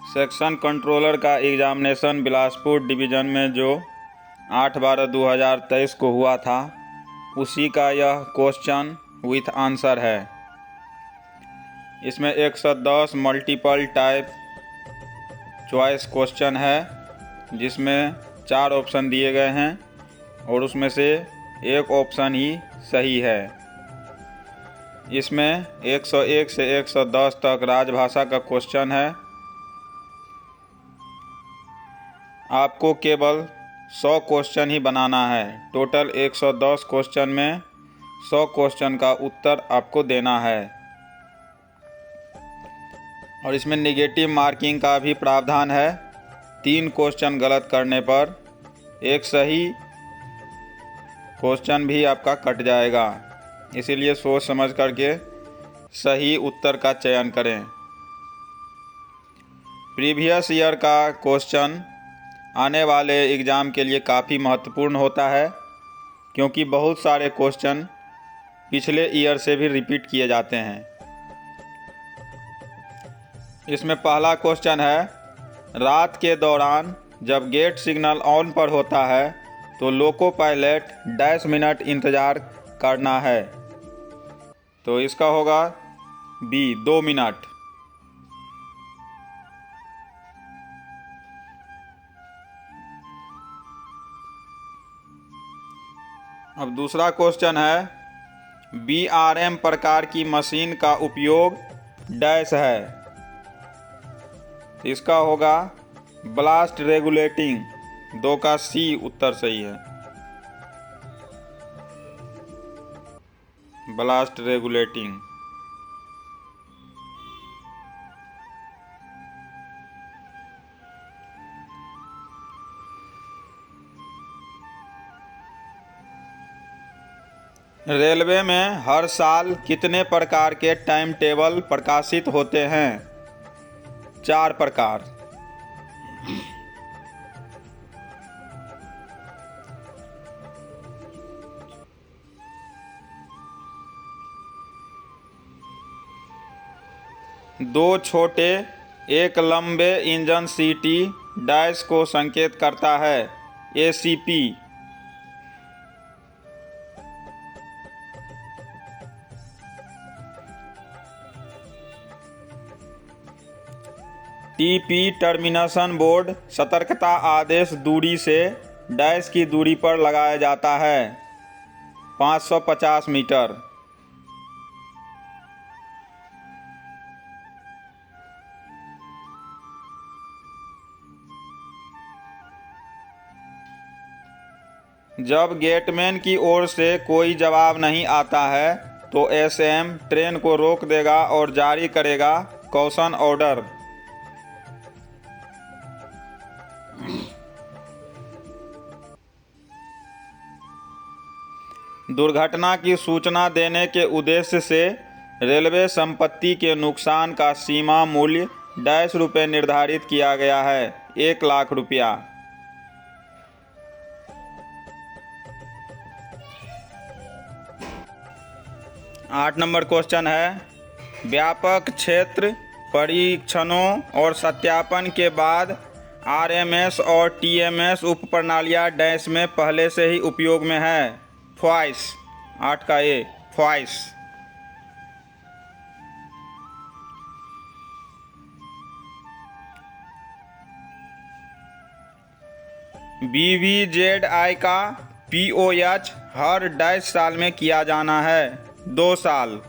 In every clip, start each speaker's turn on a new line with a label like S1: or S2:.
S1: Section controller का examination Bilaspur division में जो 8/12/2023 को हुआ था, उसी का यह क्वेश्चन विथ आंसर है। इसमें 110 मल्टीपल टाइप चॉइस क्वेश्चन है, जिसमें 4 ऑप्शन दिए गए हैं और उसमें से एक ऑप्शन ही सही है। इसमें 101 से 110 तक राजभाषा का क्वेश्चन है। आपको केवल 100 क्वेश्चन ही बनाना है। टोटल 110 क्वेश्चन में 100 क्वेश्चन का उत्तर आपको देना है। और इसमें नेगेटिव मार्किंग का भी प्रावधान है। 3 क्वेश्चन गलत करने पर एक सही क्वेश्चन भी आपका कट जाएगा। इसीलिए सोच समझ करके सही उत्तर का चयन करें। प्रीवियस ईयर का क्वेश्चन आने वाले एग्ज़ाम के लिए काफ़ी महत्वपूर्ण होता है, क्योंकि बहुत सारे क्वेश्चन पिछले ईयर से भी रिपीट किए जाते हैं। इसमें पहला क्वेश्चन है, रात के दौरान जब गेट सिग्नल ऑन पर होता है तो लोको पायलट डैश मिनट इंतज़ार करना है। तो इसका होगा बी 2 मिनट। अब दूसरा क्वेश्चन है, BRM प्रकार की मशीन का उपयोग डैश है। तो इसका होगा ब्लास्ट रेगुलेटिंग। 2 का सी उत्तर सही है, ब्लास्ट रेगुलेटिंग। रेलवे में हर साल कितने प्रकार के टाइम टेबल प्रकाशित होते हैं? 4 प्रकार। दो छोटे एक लंबे इंजन सीटी डैश को संकेत करता है, ACP। TP टर्मिनेशन बोर्ड सतर्कता आदेश दूरी से डैश की दूरी पर लगाया जाता है, 550 मीटर। जब गेटमैन की ओर से कोई जवाब नहीं आता है तो SM ट्रेन को रोक देगा और जारी करेगा कॉशन ऑर्डर। दुर्घटना की सूचना देने के उद्देश्य से रेलवे संपत्ति के नुकसान का सीमा मूल्य डैश रुपये निर्धारित किया गया है, 1 लाख रुपया। आठ नंबर क्वेश्चन है, व्यापक क्षेत्र परीक्षणों और सत्यापन के बाद RMS और TMS उपप्रणालियाँ डैश में पहले से ही उपयोग में है, फ्वाइस। 8 का ए, फ्वाइस। BVZI का POH हर डैश साल में किया जाना है, 2 साल।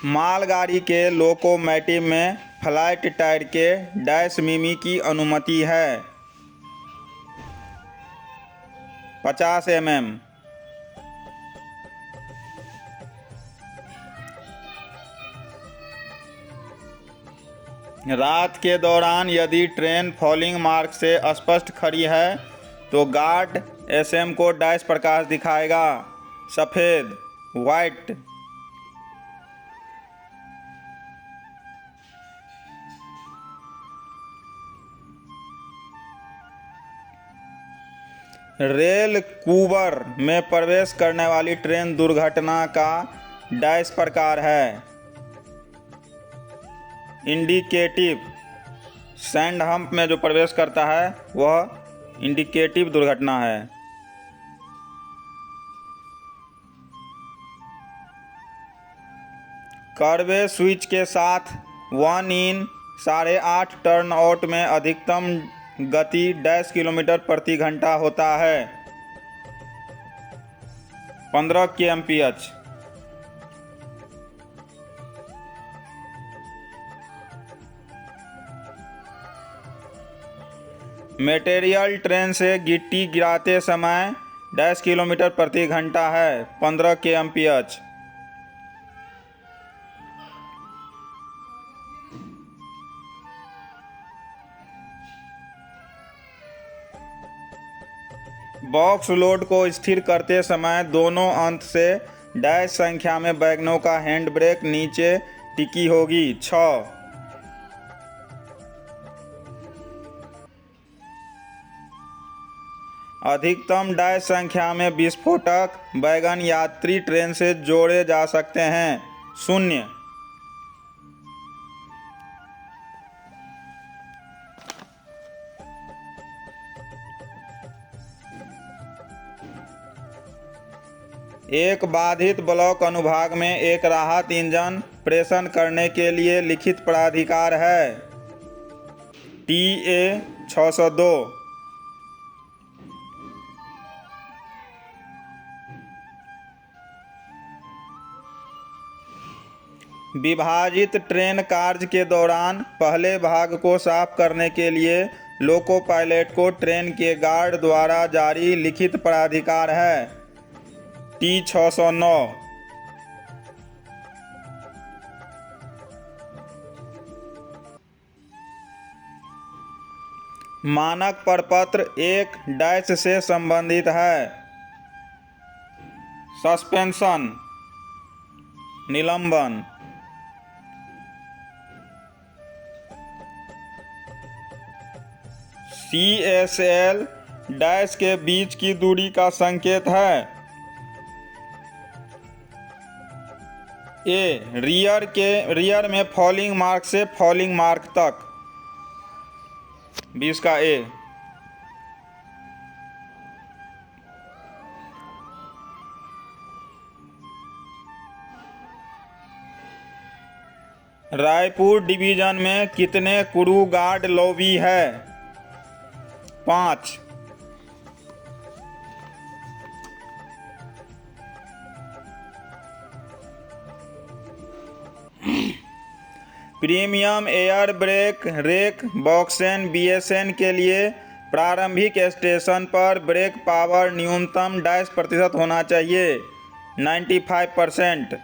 S1: मालगाड़ी के लोकोमोटिव में फ्लैट टायर के डैश मिमी की अनुमति है, 50 mm। रात के दौरान यदि ट्रेन फॉलिंग मार्ग से स्पष्ट खड़ी है तो गार्ड SM को डैश प्रकाश दिखाएगा, सफ़ेद, वाइट। रेल कुबर में प्रवेश करने वाली ट्रेन दुर्घटना का डैश प्रकार है। इंडिकेटिव। सैंड हम्प में जो प्रवेश करता है वह इंडिकेटिव दुर्घटना है। कर्वे स्विच के साथ 1 इन 8.5 टर्न आउट में अधिकतम गति डैश किलोमीटर प्रति घंटा होता है। 15 kmph। मटेरियल ट्रेन से गिट्टी गिराते समय डैश किलोमीटर प्रति घंटा है। 15 kmph। बॉक्स लोड को स्थिर करते समय दोनों अंत से डैश संख्या में वैगनों का हैंड ब्रेक नीचे टिकी होगी। 6। अधिकतम डैश संख्या में विस्फोटक वैगन यात्री ट्रेन से जोड़े जा सकते हैं। 0। एक बाधित ब्लॉक अनुभाग में एक राहत इंजन प्रेषण करने के लिए लिखित प्राधिकार है। TA 602। विभाजित ट्रेन कार्य के दौरान पहले भाग को साफ करने के लिए लोको पायलट को ट्रेन के गार्ड द्वारा जारी लिखित प्राधिकार है। T 609। मानक प्रपत्र 1 डैश से संबंधित है। सस्पेंशन, निलंबन। CSL डैश के बीच की दूरी का संकेत है। A रियर में फॉलिंग मार्क से फॉलिंग मार्क तक। 20 का A। रायपुर डिवीजन में कितने क्रू गार्ड लॉबी है? 5। प्रीमियम एयर ब्रेक रेक बॉक्सेन BSN के लिए प्रारंभिक स्टेशन पर ब्रेक पावर न्यूनतम डैश प्रतिशत होना चाहिए। 95%।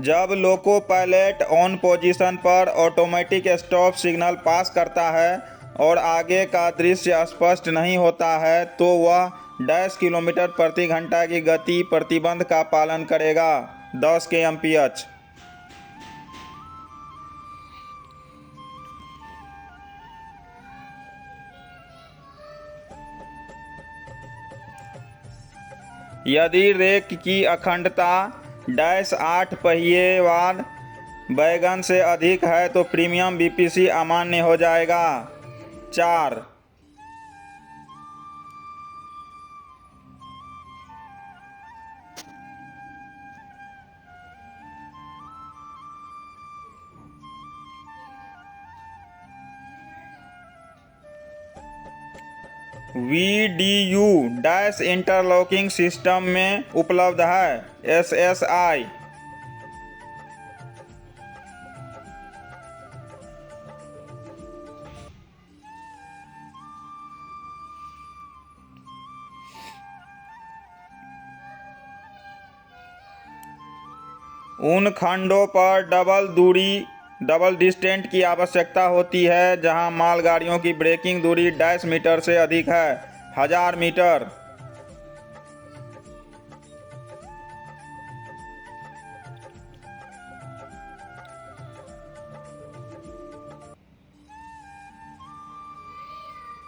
S1: जब लोको पायलट ऑन पोजीशन पर ऑटोमेटिक स्टॉप सिग्नल पास करता है और आगे का दृश्य स्पष्ट नहीं होता है तो वह डैश किलोमीटर प्रति घंटा की गति प्रतिबंध का पालन करेगा। 10 kmph। यदि रेक की अखंडता डैश 8 पहिए वार वैगन से अधिक है तो प्रीमियम BPC अमान्य हो जाएगा। 4। VDU डैश इंटरलॉकिंग सिस्टम में उपलब्ध है। SSI। उन खंडों पर डबल डिस्टेंट की आवश्यकता होती है जहां मालगाड़ियों की ब्रेकिंग दूरी डैश मीटर से अधिक है। 1000 मीटर।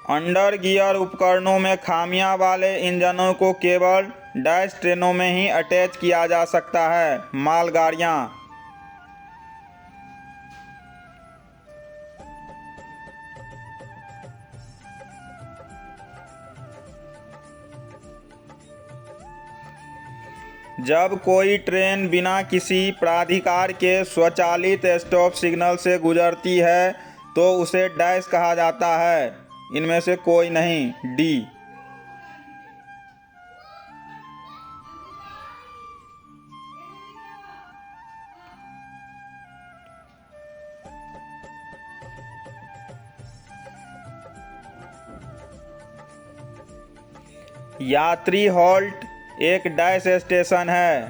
S1: अंडर गियर उपकरणों में खामियां वाले इंजनों को केवल डैश ट्रेनों में ही अटैच किया जा सकता है। मालगाड़ियां। जब कोई ट्रेन बिना किसी प्राधिकार के स्वचालित स्टॉप सिग्नल से गुजरती है तो उसे डैश कहा जाता है। इनमें से कोई नहीं, डी। यात्री हॉल्ट एक डैश स्टेशन है।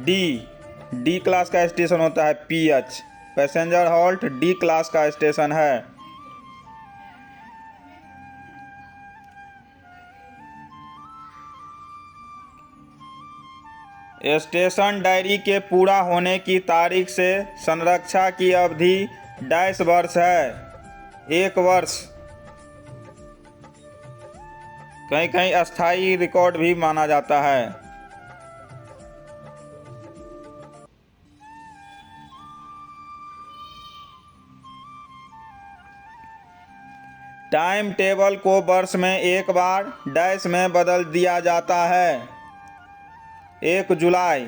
S1: डी क्लास का स्टेशन होता है। PH passenger halt D class का स्टेशन है। स्टेशन डायरी के पूरा होने की तारीख से संरक्षा की अवधि डैश वर्ष है। 1 वर्ष। कहीं कहीं अस्थायी रिकॉर्ड भी माना जाता है। टाइम टेबल को वर्ष में एक बार डैश में बदल दिया जाता है। 1 जुलाई।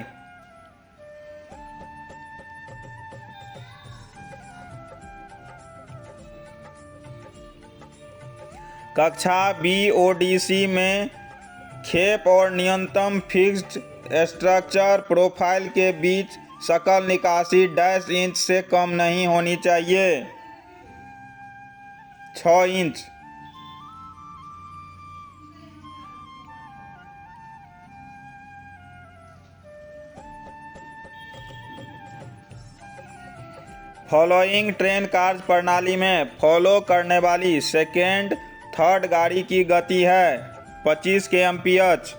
S1: कक्षा BODC में खेप और न्यूनतम फिक्स्ड स्ट्रक्चर प्रोफाइल के बीच सकल निकासी डैश इंच से कम नहीं होनी चाहिए। 6 इंच। फॉलोइंग ट्रेन कार्य प्रणाली में फॉलो करने वाली सेकेंड थर्ड गाड़ी की गति है 25 kmph।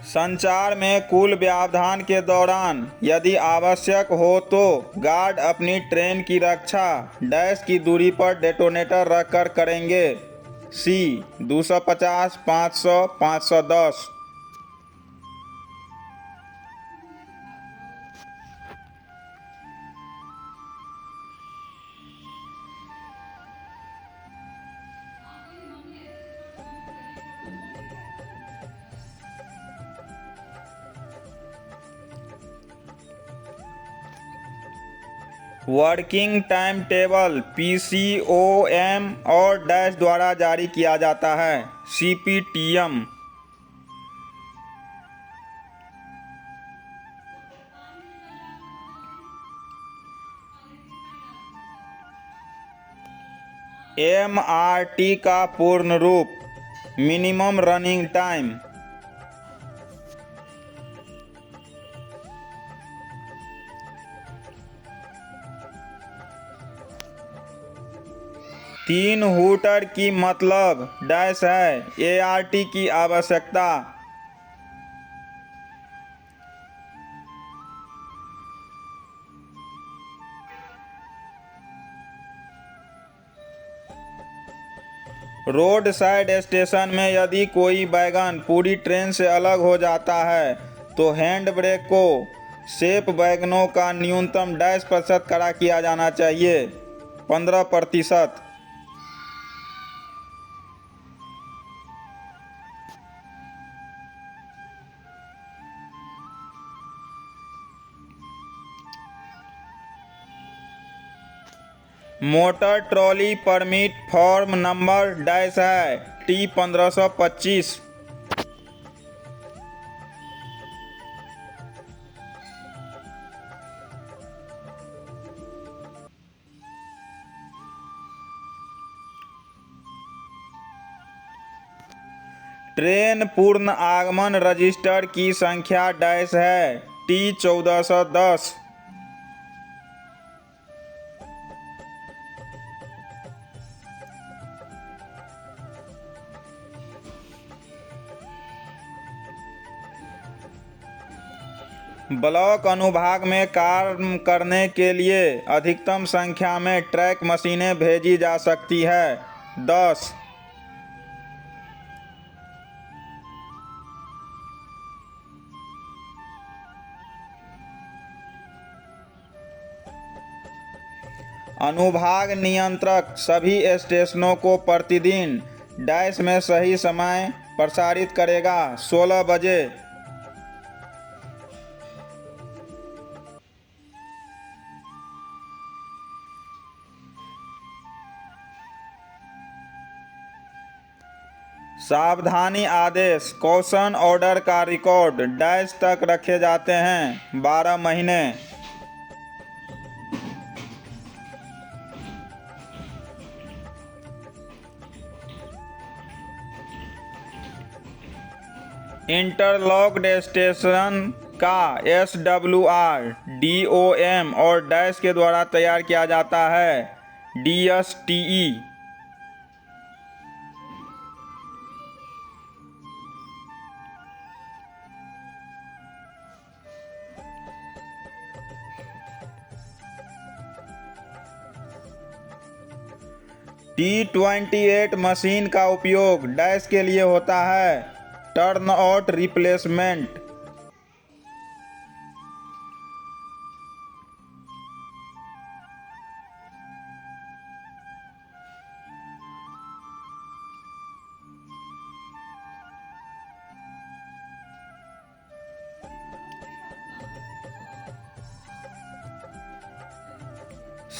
S1: संचार में कुल व्यवधान के दौरान यदि आवश्यक हो तो गार्ड अपनी ट्रेन की रक्षा डैश की दूरी पर डेटोनेटर रखकर करेंगे। सी 250, 500, 510। वर्किंग टाइम टेबल PCOM और डैश द्वारा जारी किया जाता है। CPTM। MRT का पूर्ण रूप मिनिमम रनिंग टाइम। तीन हूटर की मतलब डैश है। ART की आवश्यकता। रोड साइड स्टेशन में यदि कोई वैगन पूरी ट्रेन से अलग हो जाता है तो हैंड ब्रेक को सेफ वैगनों का न्यूनतम डैश प्रतिशत खड़ा किया जाना चाहिए। 15%। Motor trolley permit form number dash है। T1525। ट्रेन पूर्ण आगमन रजिस्टर की संख्या डैश है। T1410। ब्लॉक अनुभाग में काम करने के लिए अधिकतम संख्या में ट्रैक मशीनें भेजी जा सकती है। 10। अनुभाग नियंत्रक सभी स्टेशनों को प्रतिदिन डैश में सही समय प्रसारित करेगा। 16 बजे। सावधानी आदेश कॉशन ऑर्डर का रिकॉर्ड डैश तक रखे जाते हैं। 12 महीने। इंटरलॉक्ड स्टेशन का SWR DOM और डैश के द्वारा तैयार किया जाता है। DSTE। T28 मशीन का उपयोग डैश के लिए होता है। Turn out replacement.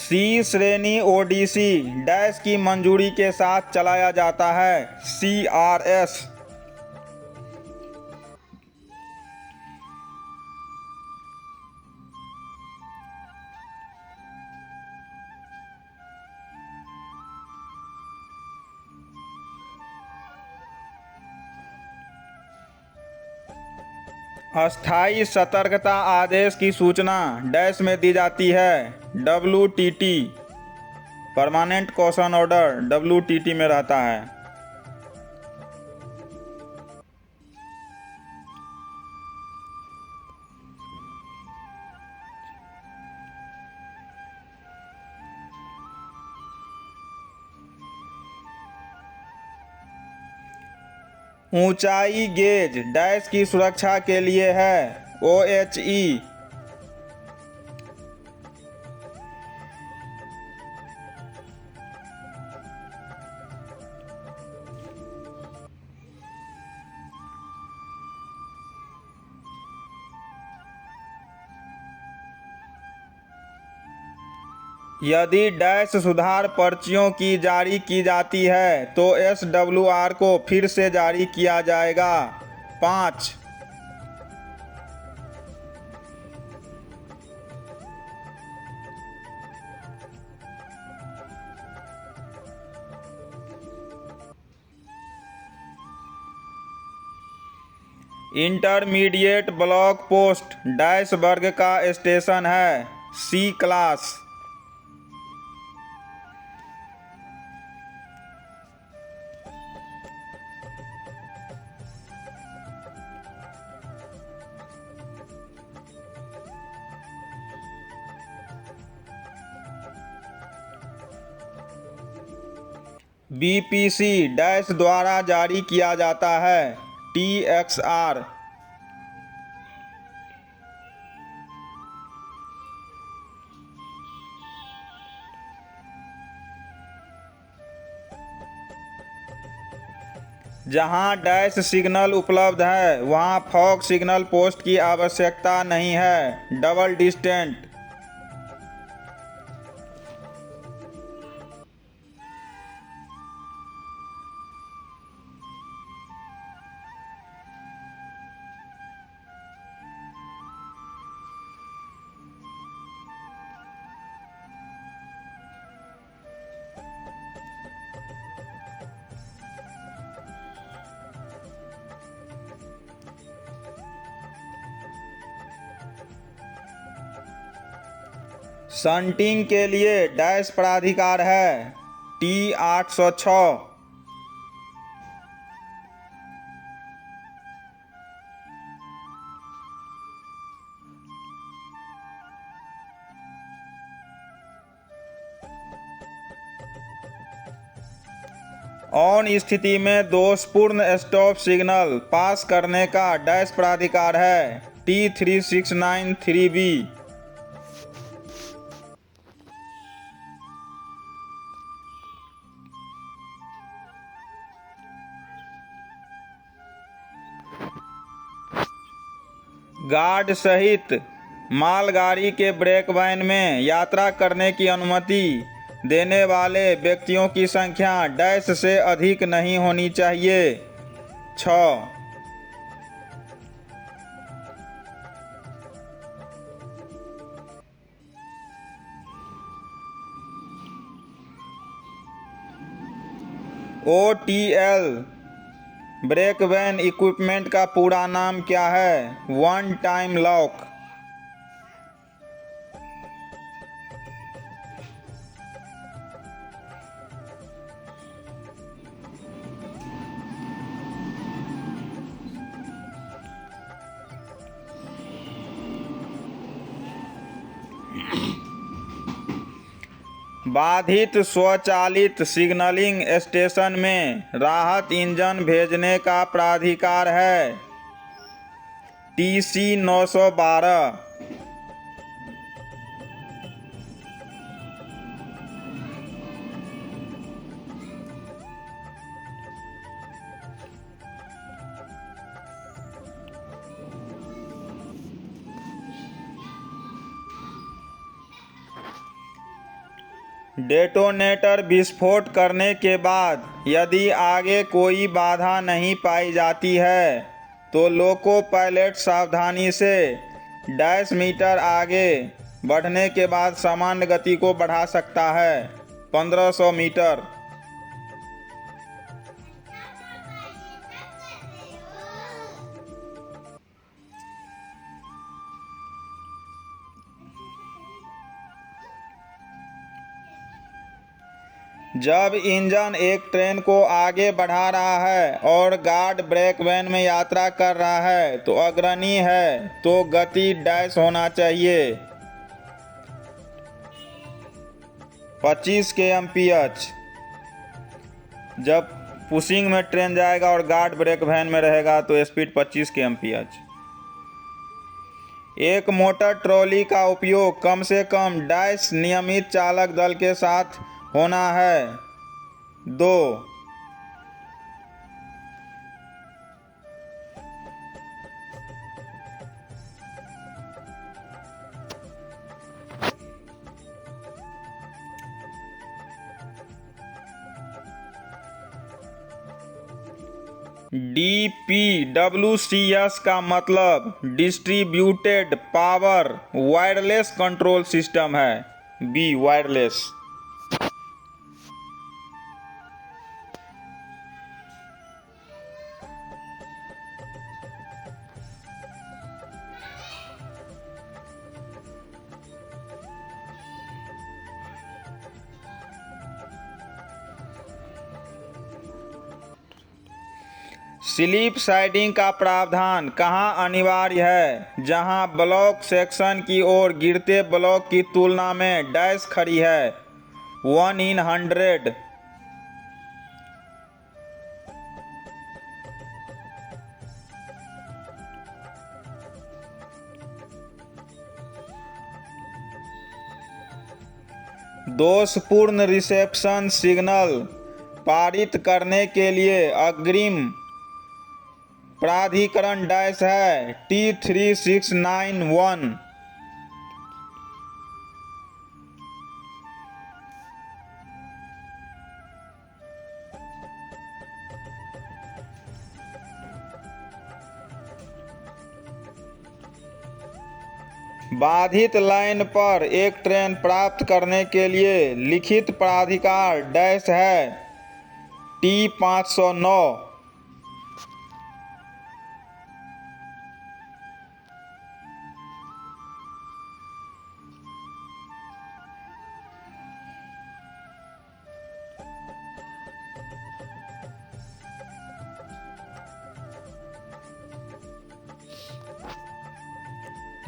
S1: C श्रेणी ओडीसी डैश की मंजूरी के साथ चलाया जाता है। CRS। अस्थायी सतर्कता आदेश की सूचना डैश में दी जाती है। WTT। Permanent caution order WTT में रहता है। ऊंचाई गेज डैश की सुरक्षा के लिए है। OHE। यदि डैश सुधार पर्चियों की जारी की जाती है तो SWR को फिर से जारी किया जाएगा। 5। इंटरमीडिएट ब्लॉक पोस्ट डैश वर्ग का स्टेशन है। C class. BPC डैश द्वारा जारी किया जाता है। TXR। जहां डैश सिग्नल उपलब्ध है वहां फॉग सिग्नल पोस्ट की आवश्यकता नहीं है। Double distant. शंटिंग के लिए डैश प्राधिकार है। T806। ऑन स्थिति में दोषपूर्ण स्टॉप सिग्नल पास करने का डैश प्राधिकार है T3693B। गार्ड सहित मालगाड़ी के ब्रेक वैन में यात्रा करने की अनुमति देने वाले व्यक्तियों की संख्या डैश से अधिक नहीं होनी चाहिए। 6। OTL ब्रेक वैन इक्विपमेंट का पूरा नाम क्या है? One time lock. बाधित स्वचालित सिग्नलिंग स्टेशन में राहत इंजन भेजने का प्राधिकार है TC 912। डेटोनेटर विस्फोट करने के बाद यदि आगे कोई बाधा नहीं पाई जाती है तो लोको पायलट सावधानी से डैश मीटर आगे बढ़ने के बाद सामान्य गति को बढ़ा सकता है 1500 मीटर। जब इंजन एक ट्रेन को आगे बढ़ा रहा है और गार्ड ब्रेक वैन में यात्रा कर रहा है तो अग्रणी है तो गति डैश होना चाहिए 25 kmph। जब पुशिंग में ट्रेन जाएगा और गार्ड ब्रेक वैन में रहेगा तो स्पीड 25 kmph। एक मोटर ट्रॉली का उपयोग कम से कम डैश नियमित चालक दल के साथ होना है 2। DPWCS का मतलब distributed power wireless control system है। B wireless. स्लिप साइडिंग का प्रावधान कहाँ अनिवार्य है? जहाँ ब्लॉक सेक्शन की ओर गिरते ब्लॉक की तुलना में डैश खड़ी है 1 in 100। दोषपूर्ण रिसेप्शन सिग्नल पारित करने के लिए अग्रिम प्राधिकरण डैश है T3691। बाधित लाइन पर एक ट्रेन प्राप्त करने के लिए लिखित प्राधिकार डैश है T509।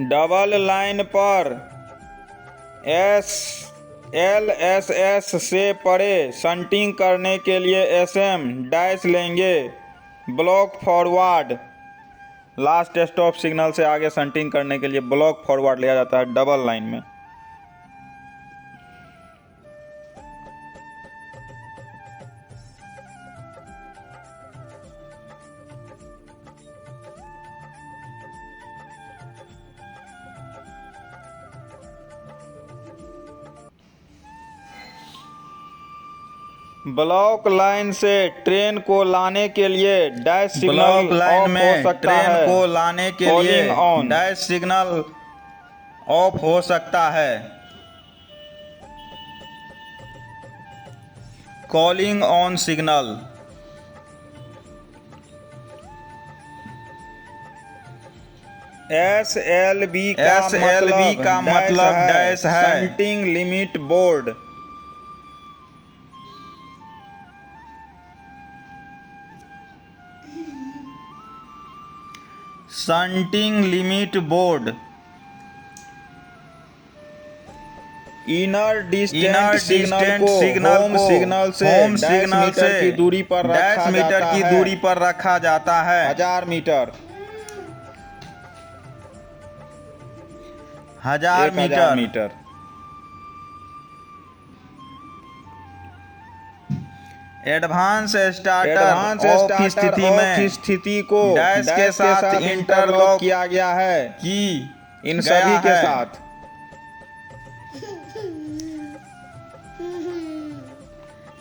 S1: डबल लाइन पर LSS से परे शंटिंग करने के लिए SM डैश लेंगे। Block forward, last stop signal से आगे शंटिंग करने के लिए ब्लॉक फॉरवर्ड लिया जाता है डबल लाइन में। ब्लॉक लाइन से ट्रेन को लाने के लिए डैश सिग्नल
S2: ब्लॉक लाइन में
S1: हो सकता
S2: ट्रेन
S1: है।
S2: को लाने के लिए
S1: Calling on,
S2: dash signal of हो सकता है। कॉलिंग ऑन सिग्नल,
S1: SLB
S2: का मतलब डैश है।
S1: Shunting limit board.
S2: Shunting limit board.
S1: Inner distance
S2: inner
S1: signal
S2: distance
S1: को
S2: सिग्नल
S1: होम
S2: को
S1: सिग्नल से
S2: होम
S1: डैश
S2: सिग्नल
S1: मीटर
S2: से
S1: की दूरी पर
S2: डैश
S1: रखा
S2: मीटर
S1: जाता
S2: की
S1: है।
S2: दूरी पर रखा जाता है।
S1: 1000 metre,
S2: 1000
S1: 1000
S2: metre.
S1: Metre.
S2: Advance starter
S1: advance
S2: of
S1: starter
S2: स्थिति
S1: ऑफ
S2: में
S1: स्थिति को
S2: डैश के साथ
S1: इंटरलॉक
S2: इंटरलॉक
S1: किया गया है।
S2: की
S1: इन
S2: गया
S1: सभी के
S2: है।
S1: साथ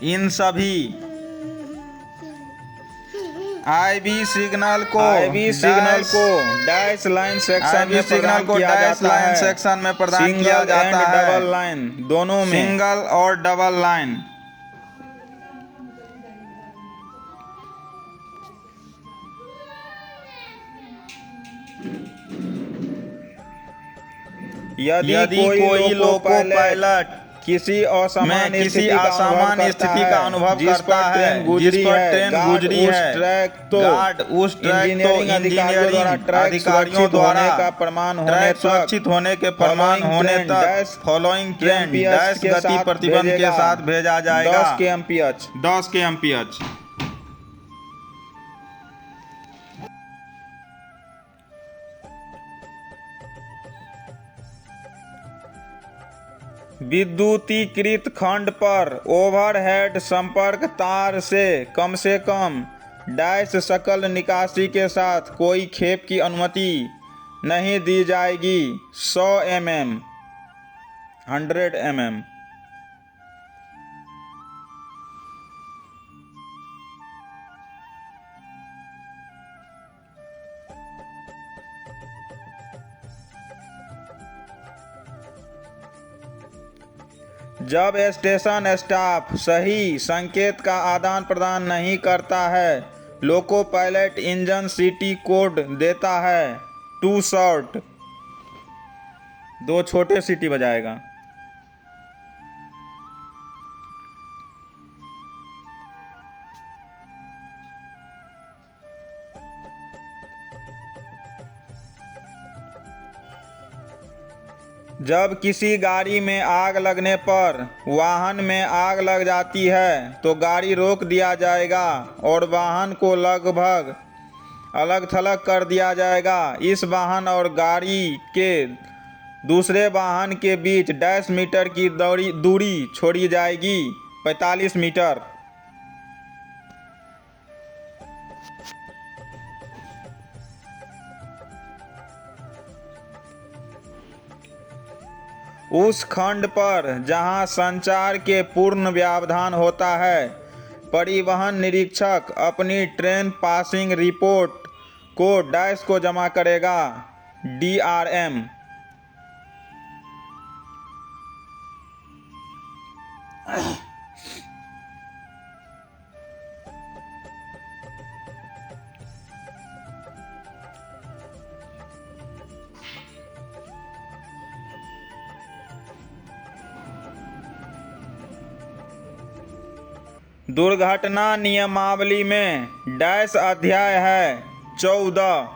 S2: इन सभी आईबी सिग्नल को
S1: डैश लाइन सेक्शन में
S2: सिग्नल को डैश लाइन सेक्शन में प्रदान किया जाता है।
S1: डबल लाइन दोनों में।
S2: सिंगल और डबल लाइन।
S1: यदि कोई लोको पायलट किसी असामान्य स्थिति का अनुभव करता है जिस पर ट्रेन गुजरी है,
S2: गार्ड उस ट्रैक तो इंजीनियरिंग अधिकारियों द्वारा
S1: का प्रमाण होने
S2: ट्रैक
S1: तक
S2: सुरक्षित होने के प्रमाण होने तक फॉलोइंग ट्रेन डैश गति प्रतिबंध के साथ भेजा जाएगा।
S1: 10 kmph।
S2: 10 kmph।
S1: विद्युतीकृत खंड पर ओवरहेड संपर्क तार से कम डैश सकल निकासी के साथ कोई खेप की अनुमति नहीं दी जाएगी। 100 mm, 100 mm। जब स्टेशन स्टाफ सही संकेत का आदान प्रदान नहीं करता है, लोको पायलट इंजन सीटी कोड देता है। 2 शॉर्ट, 2 छोटे सीटी बजाएगा। जब किसी गाड़ी में आग लगने पर वाहन में आग लग जाती है तो गाड़ी रोक दिया जाएगा और वाहन को लगभग अलग थलग कर दिया जाएगा। इस वाहन और गाड़ी के दूसरे वाहन के बीच डैश मीटर की दूरी छोड़ी जाएगी। 45 मीटर। उस खंड पर जहां संचार के पूर्ण व्यवधान होता है, परिवहन निरीक्षक अपनी ट्रेन पासिंग रिपोर्ट को डैश को जमा करेगा। DRM। दुर्घटना नियमावली में डैश अध्याय है 14।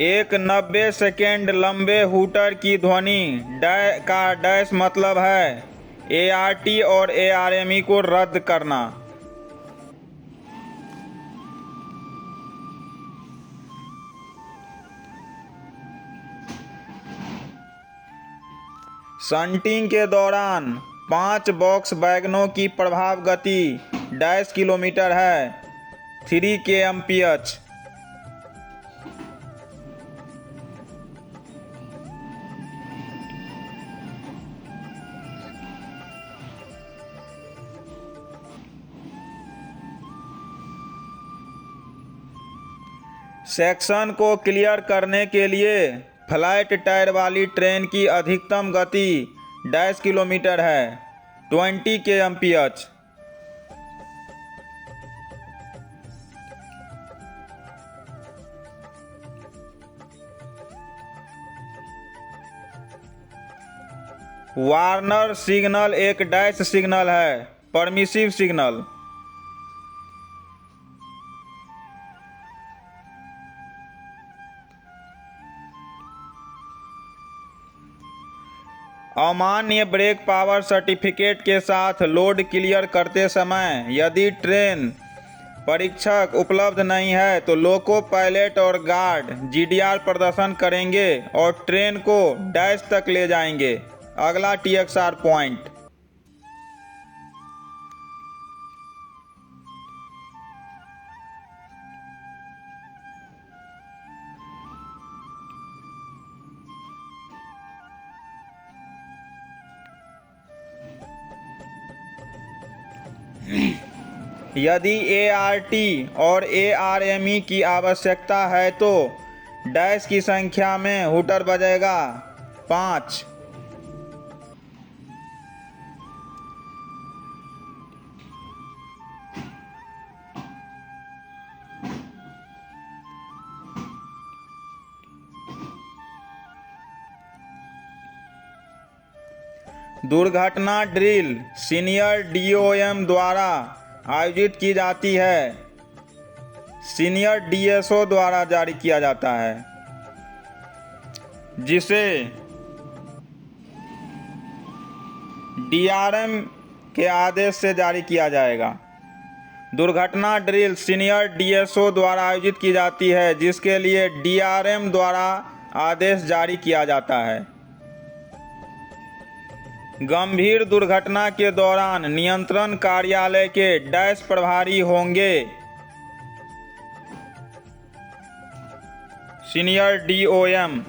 S1: एक 90 सेकेंड लंबे हूटर की ध्वनि का डैश मतलब है ART और ARME को रद्द करना। शंटिंग के दौरान 5 बॉक्स वैगनों की प्रभाव गति डैश किलोमीटर है 3 kmph। सेक्शन को क्लियर करने के लिए फ्लैट टायर वाली ट्रेन की अधिकतम गति डैश किलोमीटर है 20 kmph। वार्नर सिग्नल एक डैश सिग्नल है परमिसिव सिग्नल। अमान्य ब्रेक पावर सर्टिफिकेट के साथ लोड क्लियर करते समय यदि ट्रेन परीक्षक उपलब्ध नहीं है तो लोको पायलट और गार्ड GDR प्रदर्शन करेंगे और ट्रेन को डैश तक ले जाएंगे। अगला TXR पॉइंट। यदि ART और ARME की आवश्यकता है तो डैश की संख्या में हूटर बजेगा 5। दुर्घटना ड्रिल सीनियर DOM द्वारा आयोजित की जाती है, सीनियर DSO द्वारा जारी किया जाता है, जिसे DRM के आदेश से जारी किया जाएगा। दुर्घटना ड्रिल सीनियर DSO द्वारा आयोजित की जाती है जिसके लिए DRM द्वारा आदेश जारी किया जाता है। गंभीर दुर्घटना के दौरान नियंत्रण कार्यालय के डैश प्रभारी होंगे सीनियर DOM।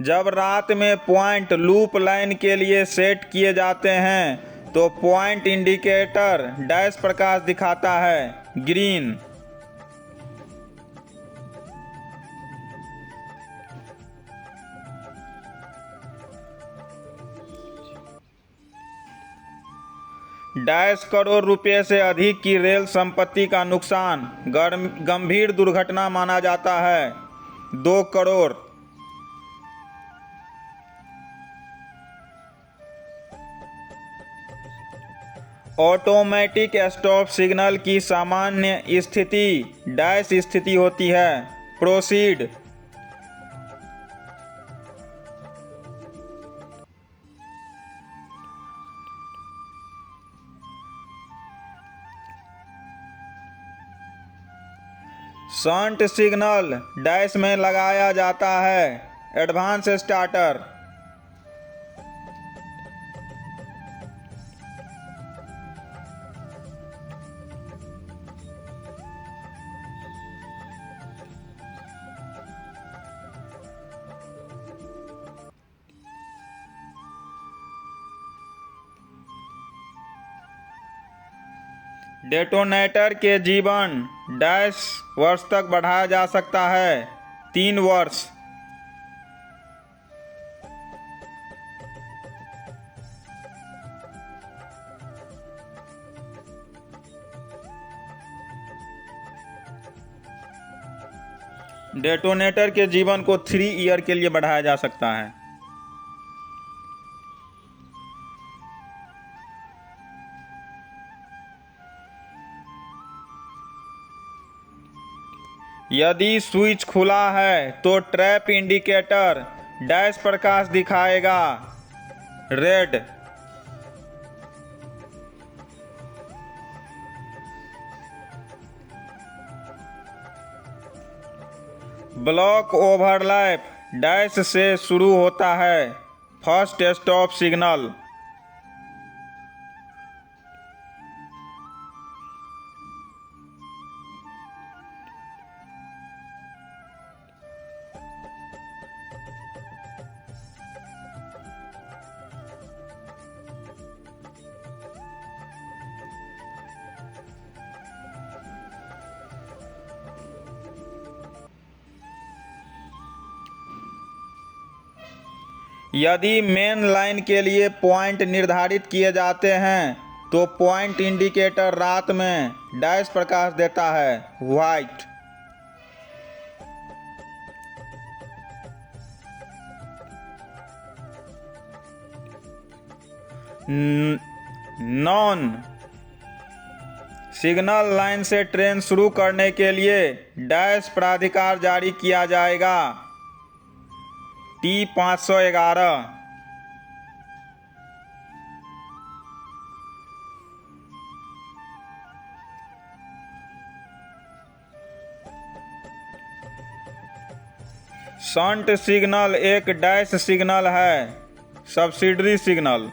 S1: जब रात में पॉइंट लूप लाइन के लिए सेट किए जाते हैं तो पॉइंट इंडिकेटर डैश प्रकाश दिखाता है ग्रीन। डैश करोड़ रुपए से अधिक की रेल संपत्ति का नुकसान गंभीर दुर्घटना माना जाता है 2 करोड़। ऑटोमेटिक स्टॉप सिग्नल की सामान्य स्थिति डैश स्थिति होती है प्रोसीड। शंट सिग्नल डैश में लगाया जाता है एडवांस स्टार्टर। डेटोनेटर के जीवन डैश वर्ष तक बढ़ाया जा सकता है 3 वर्ष। डेटोनेटर के जीवन को 3 ईयर के लिए बढ़ाया जा सकता है। यदि स्विच खुला है तो ट्रैप इंडिकेटर डैश प्रकाश दिखाएगा, रेड। ब्लॉक ओवरलैप डैश से शुरू होता है, फर्स्ट स्टॉप सिग्नल। यदि मेन लाइन के लिए पॉइंट निर्धारित किए जाते हैं तो पॉइंट इंडिकेटर रात में डैश प्रकाश देता है, व्हाइट। नॉन सिग्नल लाइन से ट्रेन शुरू करने के लिए डैश प्राधिकार जारी किया जाएगा, T511। शंट सिग्नल एक डैश सिग्नल है, सब्सिडरी सिग्नल।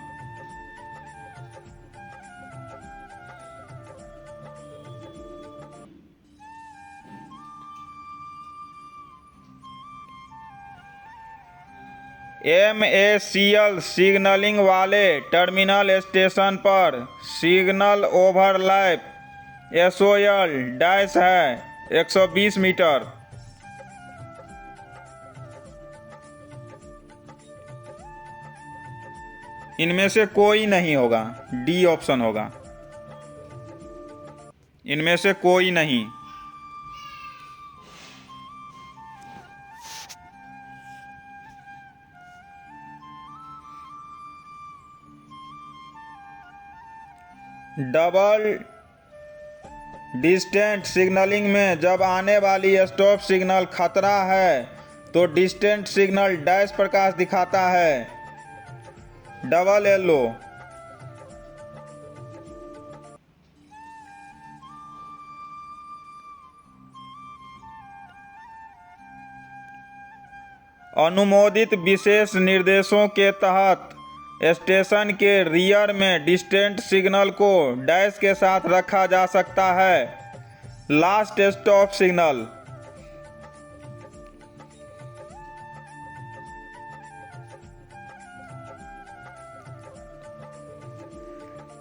S1: MACL सिग्नलिंग वाले टर्मिनल स्टेशन पर सिग्नल ओवरलैप SOL डैश है 120 मीटर। इनमें से कोई नहीं होगा, डी ऑप्शन होगा, इनमें से कोई नहीं। डबल डिस्टेंट सिग्नलिंग में जब आने वाली स्टॉप सिग्नल खतरा है तो डिस्टेंट सिग्नल डैश प्रकाश दिखाता है, डबल येलो। अनुमोदित विशेष निर्देशों के तहत स्टेशन के रियर में डिस्टेंट सिग्नल को डैश के साथ रखा जा सकता है, last stop signal.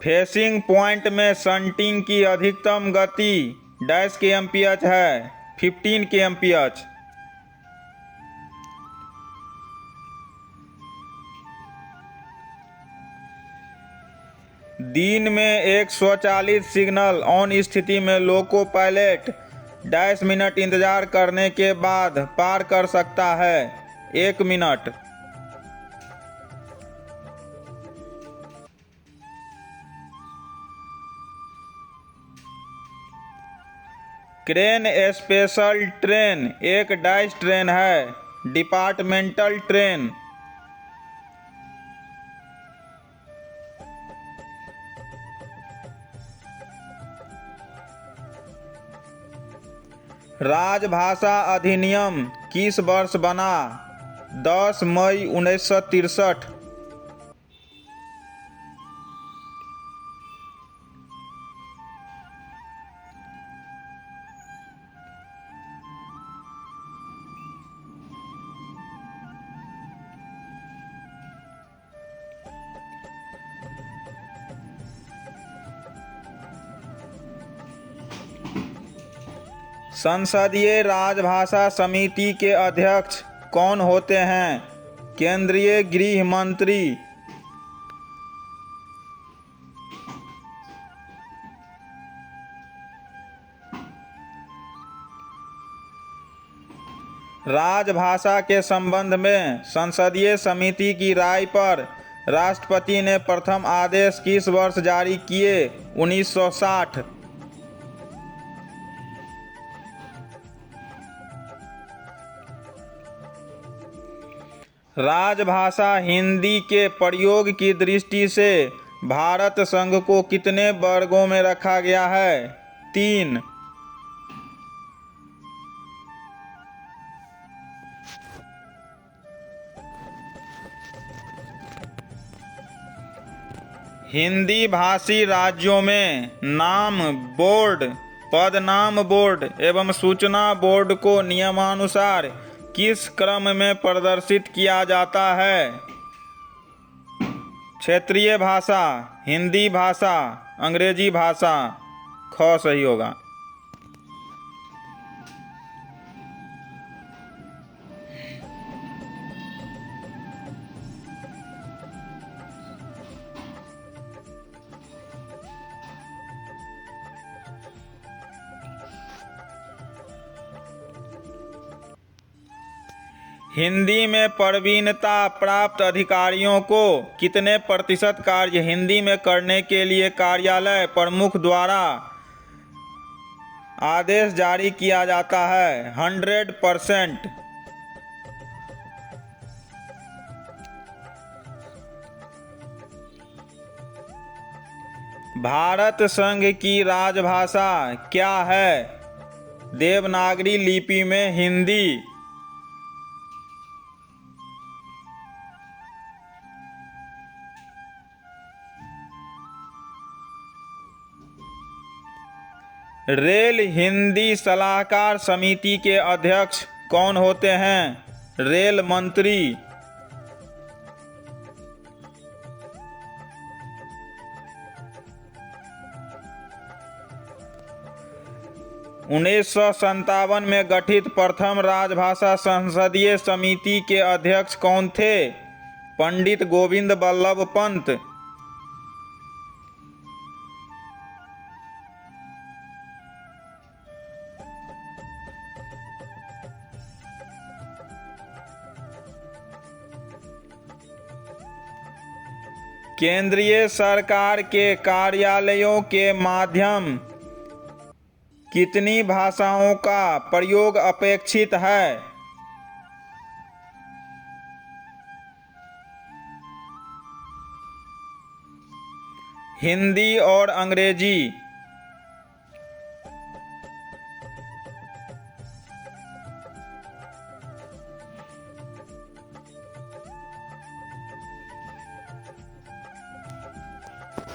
S1: Facing point में शंटिंग की अधिकतम गति डैश kmph है, 15 kmph। दिन में एक स्वचालित सिग्नल ऑन स्थिति में लोको पायलट डैश मिनट इंतजार करने के बाद पार कर सकता है, 1 मिनट। क्रेन स्पेशल ट्रेन एक डैश ट्रेन है, डिपार्टमेंटल ट्रेन। राजभाषा अधिनियम किस वर्ष बना, 10 मई 1963। संसदीय राजभाषा समिति के अध्यक्ष कौन होते हैं, केंद्रीय गृह मंत्री। राजभाषा के संबंध में संसदीय समिति की राय पर राष्ट्रपति ने प्रथम आदेश किस वर्ष जारी किए, 1960। राजभाषा हिंदी के प्रयोग की दृष्टि से भारत संघ को कितने वर्गों में रखा गया है? 3। हिंदी भाषी राज्यों में नाम बोर्ड, पदनाम बोर्ड एवं सूचना बोर्ड को नियमानुसार किस क्रम में प्रदर्शित किया जाता है? क्षेत्रीय भाषा, हिंदी भाषा, अंग्रेजी भाषा। ख सही होगा। हिंदी में प्रवीणता प्राप्त अधिकारियों को कितने प्रतिशत कार्य हिंदी में करने के लिए कार्यालय प्रमुख द्वारा आदेश जारी किया जाता है? 100%। भारत संघ की राजभाषा क्या है? देवनागरी लिपि में हिंदी। रेल हिंदी सलाहकार समिति के अध्यक्ष कौन होते हैं? रेल मंत्री। उन्नीस 1957 में गठित प्रथम राजभाषा संसदीय समिति के अध्यक्ष कौन थे? पंडित गोविंद बल्लभ पंत। केंद्रीय सरकार के कार्यालयों के माध्यम कितनी भाषाओं का प्रयोग अपेक्षित है? हिंदी और अंग्रेजी।